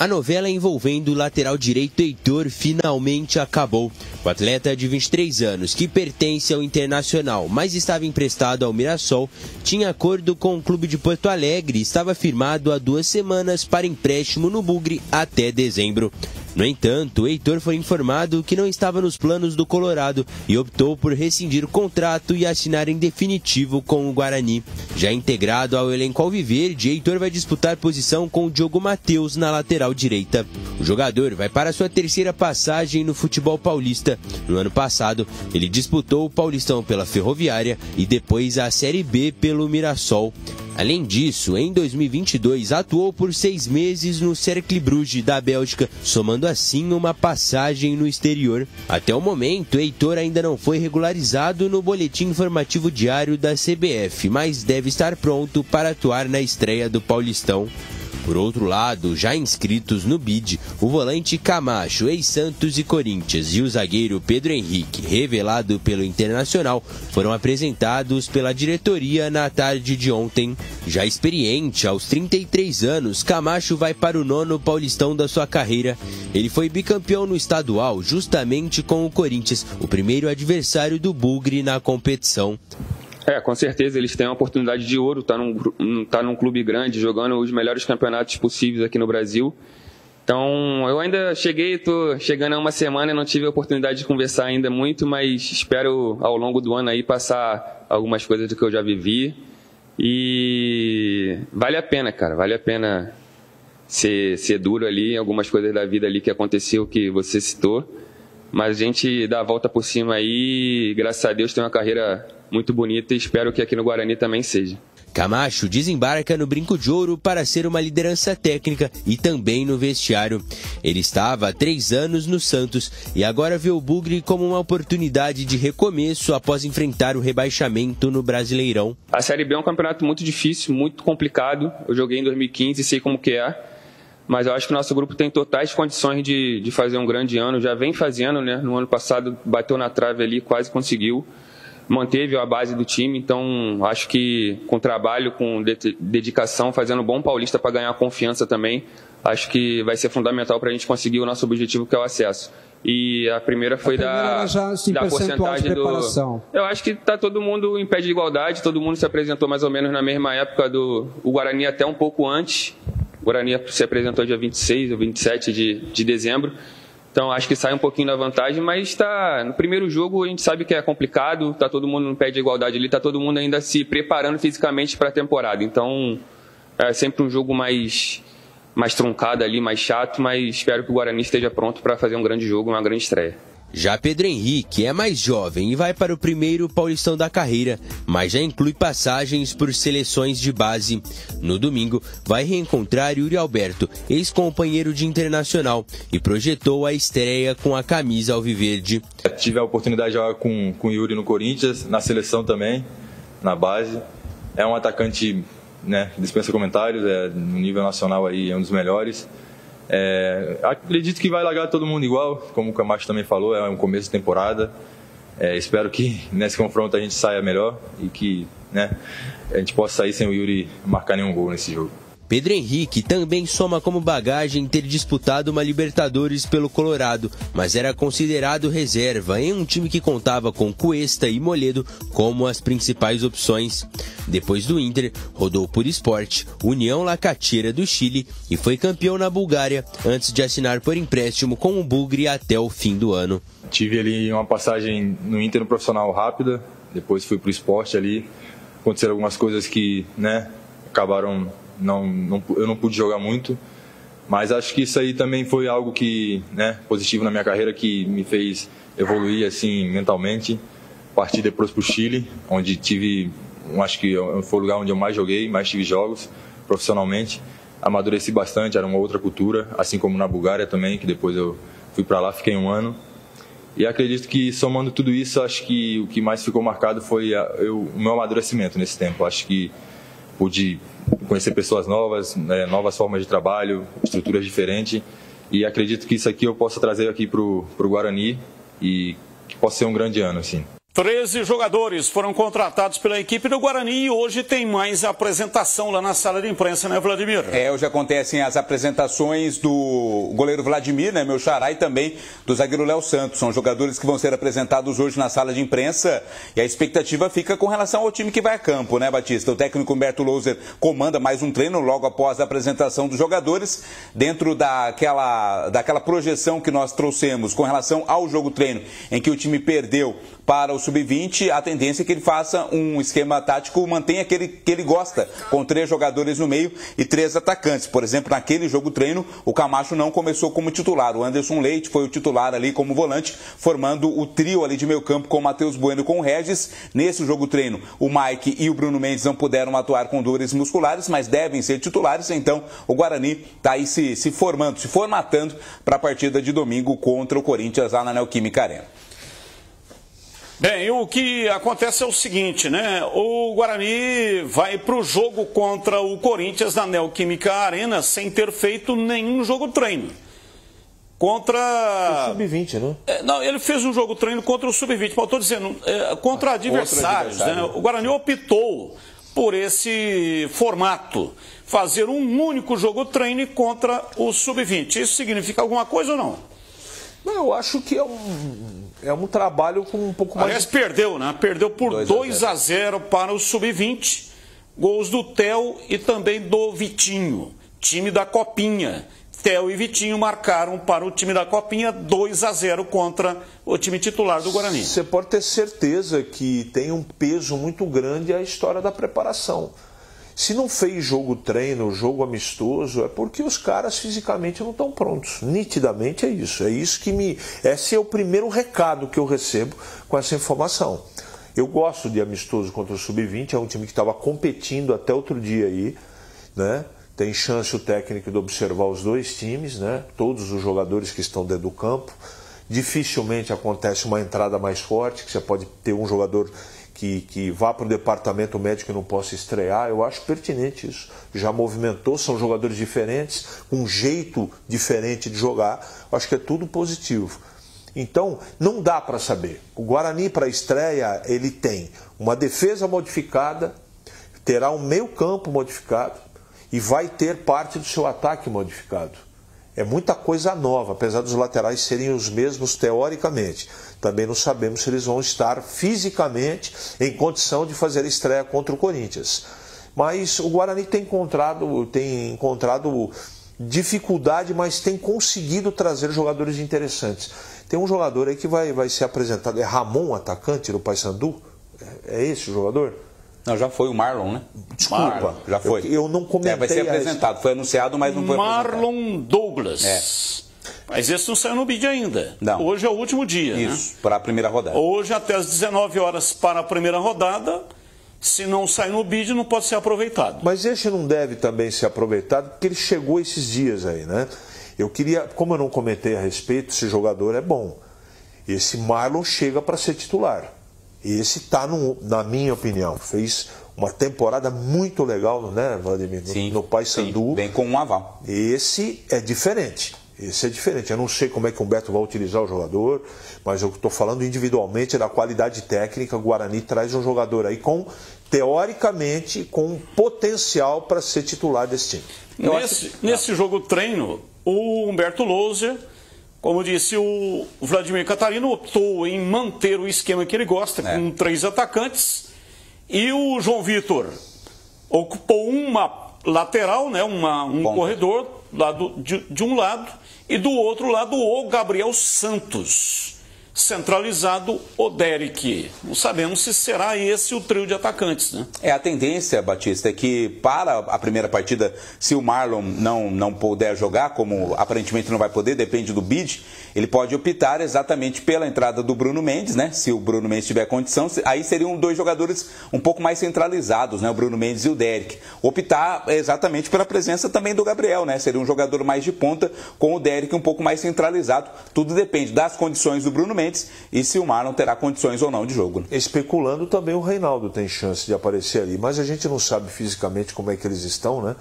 A novela envolvendo o lateral direito Heitor finalmente acabou. O atleta de 23 anos, que pertence ao Internacional, mas estava emprestado ao Mirassol, tinha acordo com o clube de Porto Alegre e estava firmado há 2 semanas para empréstimo no Bugre até dezembro. No entanto, Heitor foi informado que não estava nos planos do Colorado e optou por rescindir o contrato e assinar em definitivo com o Guarani. Já integrado ao elenco alviverde, Heitor vai disputar posição com o Diogo Matheus na lateral direita. O jogador vai para sua 3ª passagem no futebol paulista. No ano passado, ele disputou o Paulistão pela Ferroviária e depois a Série B pelo Mirassol. Além disso, em 2022, atuou por 6 meses no Cercle Brugge da Bélgica, somando assim uma passagem no exterior. Até o momento, Heitor ainda não foi regularizado no boletim informativo diário da CBF, mas deve estar pronto para atuar na estreia do Paulistão. Por outro lado, já inscritos no BID, o volante Camacho, ex-Santos e Corinthians, e o zagueiro Pedro Henrique, revelado pelo Internacional, foram apresentados pela diretoria na tarde de ontem. Já experiente, aos 33 anos, Camacho vai para o 9º Paulistão da sua carreira. Ele foi bicampeão no estadual, justamente com o Corinthians, o primeiro adversário do Bugre na competição. Com certeza eles têm uma oportunidade de ouro, tá num clube grande, jogando os melhores campeonatos possíveis aqui no Brasil. Então, eu ainda estou chegando há uma semana e não tive a oportunidade de conversar ainda muito, mas espero ao longo do ano aí passar algumas coisas do que eu já vivi. E vale a pena, cara, vale a pena ser duro ali, algumas coisas da vida ali que aconteceu, que você citou. Mas a gente dá a volta por cima aí e, graças a Deus, tem uma carreira muito bonita e espero que aqui no Guarani também seja. Camacho desembarca no Brinco de Ouro para ser uma liderança técnica e também no vestiário. Ele estava há 3 anos no Santos e agora vê o Bugre como uma oportunidade de recomeço após enfrentar o rebaixamento no Brasileirão. A Série B é um campeonato muito difícil, muito complicado. Eu joguei em 2015 e sei como que é. Mas eu acho que o nosso grupo tem totais condições de fazer um grande ano. Já vem fazendo, né? No ano passado bateu na trave ali, quase conseguiu. Manteve a base do time, então acho que com trabalho, com dedicação, fazendo um bom paulista para ganhar confiança também, acho que vai ser fundamental para a gente conseguir o nosso objetivo, que é o acesso. E a primeira foi da porcentagem do... Eu acho que está todo mundo em pé de igualdade, todo mundo se apresentou mais ou menos na mesma época o Guarani até um pouco antes. O Guarani se apresentou dia 26 ou 27 de dezembro. Então, acho que sai um pouquinho da vantagem, mas no primeiro jogo a gente sabe que é complicado, está todo mundo no pé de igualdade ali, está todo mundo ainda se preparando fisicamente para a temporada. Então, é sempre um jogo mais truncado ali, mais chato, mas espero que o Guarani esteja pronto para fazer um grande jogo, uma grande estreia. Já Pedro Henrique é mais jovem e vai para o primeiro Paulistão da carreira, mas já inclui passagens por seleções de base. No domingo, vai reencontrar Yuri Alberto, ex-companheiro de Internacional, e projetou a estreia com a camisa alviverde. Tive a oportunidade de jogar com o Yuri no Corinthians, na seleção também, na base. É um atacante, dispensa comentários, no nível nacional aí é um dos melhores. Acredito que vai largar todo mundo igual, como o Camacho também falou, é um começo de temporada. Espero que nesse confronto a gente saia melhor e que a gente possa sair sem o Yuri marcar nenhum gol nesse jogo. Pedro Henrique também soma como bagagem ter disputado uma Libertadores pelo Colorado, mas era considerado reserva em um time que contava com Cuesta e Moledo como as principais opções. Depois do Inter, rodou por Sport, União La Calera do Chile e foi campeão na Bulgária antes de assinar por empréstimo com o Bugre até o fim do ano. Tive ali uma passagem no Inter no profissional rápida, depois fui para o Sport ali, aconteceram algumas coisas que acabaram... eu não pude jogar muito, mas acho que isso aí também foi algo que, positivo na minha carreira, que me fez evoluir assim mentalmente. Parti depois para o Chile, onde acho que foi o lugar onde eu mais joguei, mais tive jogos profissionalmente. Amadureci bastante, era uma outra cultura, assim como na Bulgária também, que depois eu fui para lá, fiquei 1 ano. E acredito que, somando tudo isso, acho que o que mais ficou marcado foi o meu amadurecimento nesse tempo. Acho que pude conhecer pessoas novas, novas formas de trabalho, estruturas diferentes, e acredito que isso aqui eu possa trazer aqui para o Guarani e que possa ser um grande ano, assim. 13 jogadores foram contratados pela equipe do Guarani e hoje tem mais apresentação lá na sala de imprensa, né, Vladimir? Hoje acontecem as apresentações do goleiro Vladimir, né, meu xará, e também do zagueiro Léo Santos. São jogadores que vão ser apresentados hoje na sala de imprensa e a expectativa fica com relação ao time que vai a campo, né, Batista? O técnico Humberto Louser comanda mais um treino logo após a apresentação dos jogadores, dentro daquela projeção que nós trouxemos com relação ao jogo-treino, em que o time perdeu para o Sub-20, a tendência é que ele faça um esquema tático, mantenha aquele que ele gosta, com 3 jogadores no meio e 3 atacantes. Por exemplo, naquele jogo-treino, o Camacho não começou como titular. O Anderson Leite foi o titular ali como volante, formando o trio ali de meio campo com o Matheus Bueno e com o Regis. Nesse jogo-treino, o Mike e o Bruno Mendes não puderam atuar com dores musculares, mas devem ser titulares. Então, o Guarani está aí se formatando para a partida de domingo contra o Corinthians lá na Neoquímica Arena. Bem, o que acontece é o seguinte, né? O Guarani vai para o jogo contra o Corinthians na Neoquímica Arena sem ter feito nenhum jogo-treino. Contra... O Sub-20, né? Não, ele fez um jogo-treino contra o Sub-20, mas eu estou dizendo, contra adversários, né? O Guarani optou por esse formato, fazer um único jogo-treino contra o Sub-20. Isso significa alguma coisa ou não? Não, eu acho que é um trabalho com um pouco mais... Aliás, perdeu, né? Perdeu por 2-0 para o Sub-20. Gols do Theo e também do Vitinho, time da Copinha. Theo e Vitinho marcaram para o time da Copinha 2-0 contra o time titular do Guarani. Você pode ter certeza que tem um peso muito grande a história da preparação. Se não fez jogo-treino, jogo amistoso, é porque os caras fisicamente não estão prontos. Nitidamente é isso. Esse é o primeiro recado que eu recebo com essa informação. Eu gosto de amistoso contra o Sub-20, é um time que estava competindo até outro dia aí, né? Tem chance o técnico de observar os dois times, né? Todos os jogadores que estão dentro do campo. Dificilmente acontece uma entrada mais forte, que você pode ter um jogador que vá para o departamento médico e não possa estrear. Eu acho pertinente isso. Já movimentou, são jogadores diferentes, um jeito diferente de jogar. Eu acho que é tudo positivo. Então, não dá para saber. O Guarani, para a estreia, ele tem uma defesa modificada, terá um meio campo modificado e vai ter parte do seu ataque modificado. É muita coisa nova, apesar dos laterais serem os mesmos teoricamente. Também não sabemos se eles vão estar fisicamente em condição de fazer a estreia contra o Corinthians. Mas o Guarani tem encontrado dificuldade, mas tem conseguido trazer jogadores interessantes. Tem um jogador aí que vai ser apresentado, é Ramon, atacante do Paysandu? É esse o jogador? Não, já foi o Marlon, né? Desculpa, Marlon, já foi. Eu não comentei. Vai ser apresentado, foi anunciado, mas não foi apresentado. Marlon Douglas. Mas esse não saiu no bid ainda. Não. Hoje é o último dia. Isso, né? Para a primeira rodada. Hoje, até às 19 horas para a primeira rodada. Se não sair no bid, não pode ser aproveitado. Mas esse não deve também ser aproveitado, porque ele chegou esses dias aí, né? Eu queria, como eu não comentei a respeito, esse jogador é bom. Esse Marlon chega para ser titular. Esse está, na minha opinião, fez uma temporada muito legal, né, Vladimir? No Paysandu. Vem com um aval. Esse é diferente. Esse é diferente. Eu não sei como é que o Humberto vai utilizar o jogador, mas eu estou falando individualmente da qualidade técnica. O Guarani traz um jogador aí teoricamente, com potencial para ser titular desse time. Nesse jogo treino, o Humberto Louser, como disse o Vladimir Catarino, optou em manter o esquema que ele gosta, com 3 atacantes, e o João Vitor ocupou uma lateral, né, um corredor de um lado, e do outro lado o Gabriel Santos, centralizado o Derek. Não sabemos se será esse o trio de atacantes, né? A tendência, Batista, é que para a primeira partida, se o Marlon não puder jogar, como aparentemente não vai poder, depende do bid, ele pode optar exatamente pela entrada do Bruno Mendes, né? Se o Bruno Mendes tiver condição, aí seriam 2 jogadores um pouco mais centralizados, né? O Bruno Mendes e o Derek. Optar exatamente pela presença também do Gabriel, né? Seria um jogador mais de ponta, com o Derek um pouco mais centralizado. Tudo depende das condições do Bruno Mendes e se o Marlon terá condições ou não de jogo, né? Especulando também o Reinaldo tem chance de aparecer ali, mas a gente não sabe fisicamente como é que eles estão, né?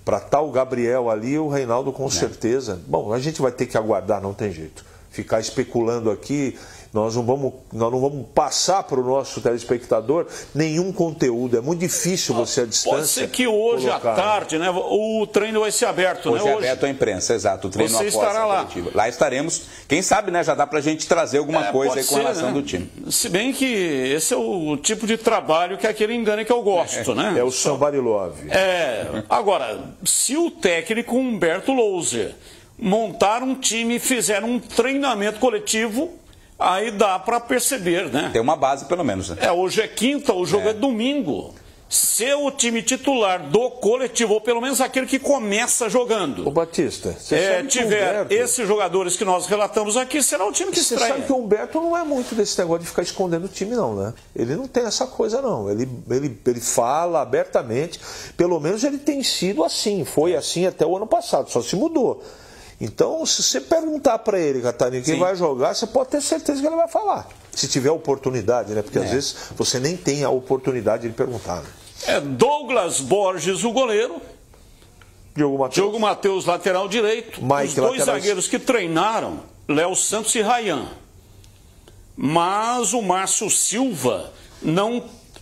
Para estar o Gabriel ali, o Reinaldo com certeza. Bom, a gente vai ter que aguardar, não tem jeito. ficar especulando aqui. Nós não vamos passar para o nosso telespectador nenhum conteúdo. É muito difícil você à distância. Pode ser que hoje à tarde, né, o treino vai ser aberto. Hoje é aberto à imprensa, exato. O treino você estará lá. Lá estaremos. Quem sabe, né, já dá para a gente trazer alguma coisa aí com relação do time. Se bem que esse é o tipo de trabalho que aquele engano que eu gosto, né? É o somebody love. Agora, se o técnico Humberto Louser montar um time e fizer um treinamento coletivo, aí dá para perceber, né? Tem uma base, pelo menos. Né? Hoje é quinta, o jogo é domingo. Se o time titular do coletivo, ou pelo menos aquele que começa jogando, Ô Batista, você sabe tiver Humberto, esses jogadores que nós relatamos aqui, será o time que estreia. Você sabe que o Humberto não é muito desse negócio de ficar escondendo o time, não, né? Ele não tem essa coisa, não. Ele fala abertamente. Pelo menos ele tem sido assim. Foi assim até o ano passado, só se mudou. Então, se você perguntar para ele, Catarina, quem vai jogar, você pode ter certeza que ele vai falar. Se tiver oportunidade, né? Porque às vezes você nem tem a oportunidade de perguntar. Né? Douglas Borges, o goleiro. Diogo Matheus, lateral direito. Mike, os dois zagueiros que treinaram, Léo Santos e Ryan. Mas o Márcio Silva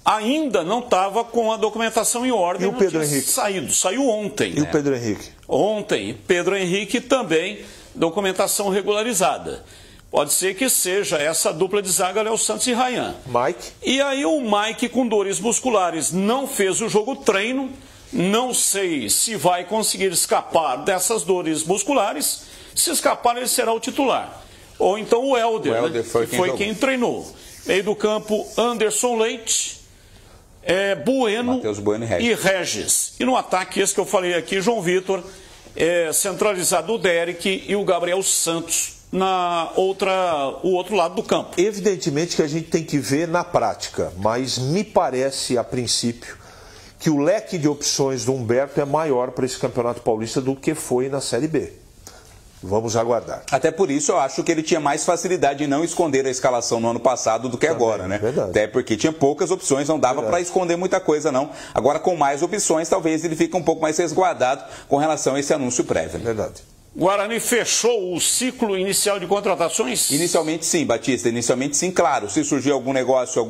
ainda não estava com a documentação em ordem. E o Pedro Henrique? Saiu ontem. E o Pedro Henrique? Ontem. Pedro Henrique também, documentação regularizada. Pode ser que seja essa dupla de zaga, Léo Santos e Ryan. Mike? E aí o Mike, com dores musculares, não fez o jogo treino. Não sei se vai conseguir escapar dessas dores musculares. Se escapar, ele será o titular. Ou então o Helder, né? foi quem treinou. Meio do campo, Anderson Leite, Bueno e Regis. E no ataque, esse que eu falei aqui, João Vitor, centralizado o Derek e o Gabriel Santos o outro lado do campo. Evidentemente que a gente tem que ver na prática, mas me parece, a princípio, que o leque de opções do Humberto é maior para esse Campeonato Paulista do que foi na Série B. Vamos aguardar. Até por isso eu acho que ele tinha mais facilidade em não esconder a escalação no ano passado do que agora, né? Verdade. Até porque tinha poucas opções, não dava para esconder muita coisa, não. Agora, com mais opções, talvez ele fique um pouco mais resguardado com relação a esse anúncio prévio. Verdade. Guarani fechou o ciclo inicial de contratações? Inicialmente sim, Batista, inicialmente sim, claro. Se surgir algum negócio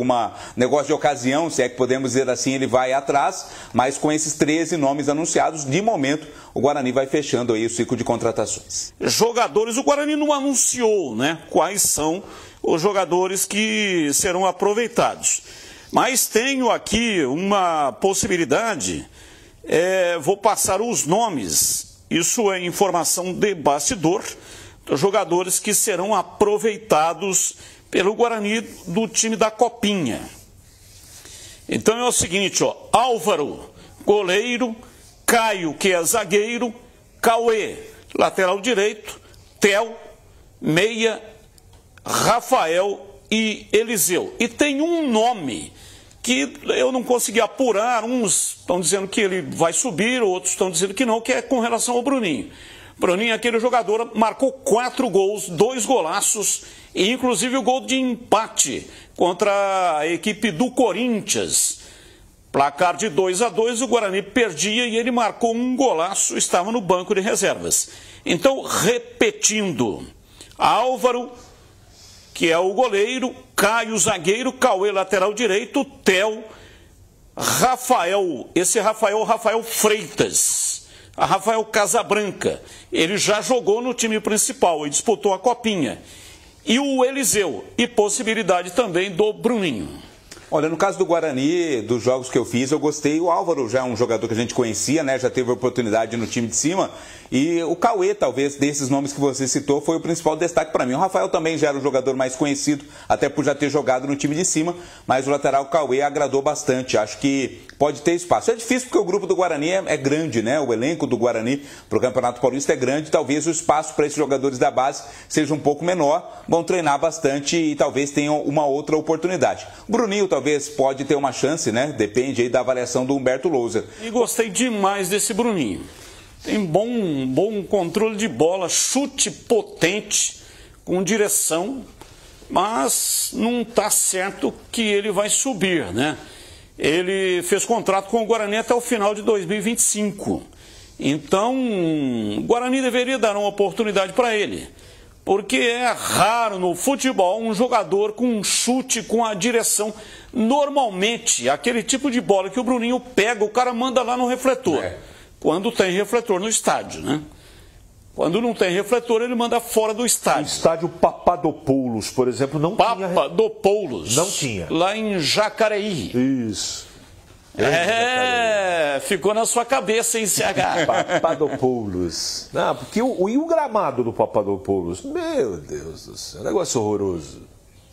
de ocasião, se é que podemos dizer assim, ele vai atrás, mas com esses 13 nomes anunciados, de momento, o Guarani vai fechando aí o ciclo de contratações. Jogadores, o Guarani não anunciou, né, quais são os jogadores que serão aproveitados. Mas tenho aqui uma possibilidade, vou passar os nomes. Isso é informação de bastidor, dos jogadores que serão aproveitados pelo Guarani do time da Copinha. Então é o seguinte, Álvaro, goleiro, Caio, que é zagueiro, Cauê, lateral direito, Theo, meia, Rafael e Eliseu. E tem um nome que eu não consegui apurar, uns estão dizendo que ele vai subir, outros estão dizendo que não, que é com relação ao Bruninho. Bruninho, aquele jogador, marcou 4 gols, 2 golaços, e inclusive o gol de empate contra a equipe do Corinthians. Placar de 2-2, o Guarani perdia e ele marcou um golaço, estava no banco de reservas. Então, repetindo, Álvaro, que é o goleiro, Caio, zagueiro, Cauê, lateral direito, Theo, Rafael, Rafael Freitas, Rafael Casabranca, ele já jogou no time principal e disputou a Copinha, e o Eliseu, e possibilidade também do Bruninho. Olha, no caso do Guarani, dos jogos que eu fiz, eu gostei. O Álvaro já é um jogador que a gente conhecia, né? Já teve oportunidade no time de cima. E o Cauê, talvez, desses nomes que você citou, foi o principal destaque para mim. O Rafael também já era o jogador mais conhecido, até por já ter jogado no time de cima. Mas o lateral Cauê agradou bastante. Acho que pode ter espaço. É difícil porque o grupo do Guarani é grande, né? O elenco do Guarani para o Campeonato Paulista é grande. Talvez o espaço para esses jogadores da base seja um pouco menor. Vão treinar bastante e talvez tenham uma outra oportunidade. O Bruninho talvez pode ter uma chance, né? Depende aí da avaliação do Humberto Louser. E gostei demais desse Bruninho. Tem bom controle de bola, chute potente, com direção, mas não está certo que ele vai subir, né? Ele fez contrato com o Guarani até o final de 2025. Então, o Guarani deveria dar uma oportunidade para ele. Porque é raro no futebol um jogador com um chute, com a direção. Normalmente, aquele tipo de bola que o Bruninho pega, o cara manda lá no refletor. Quando tem refletor no estádio, né? Quando não tem refletor, ele manda fora do estádio. O estádio Papadopoulos, por exemplo, não tinha. Papadopoulos. Não tinha. Lá em Jacareí. Isso. Ficou na sua cabeça, hein, CH? Papadopoulos. Não, porque o gramado do Papadopoulos, meu Deus do céu, negócio horroroso.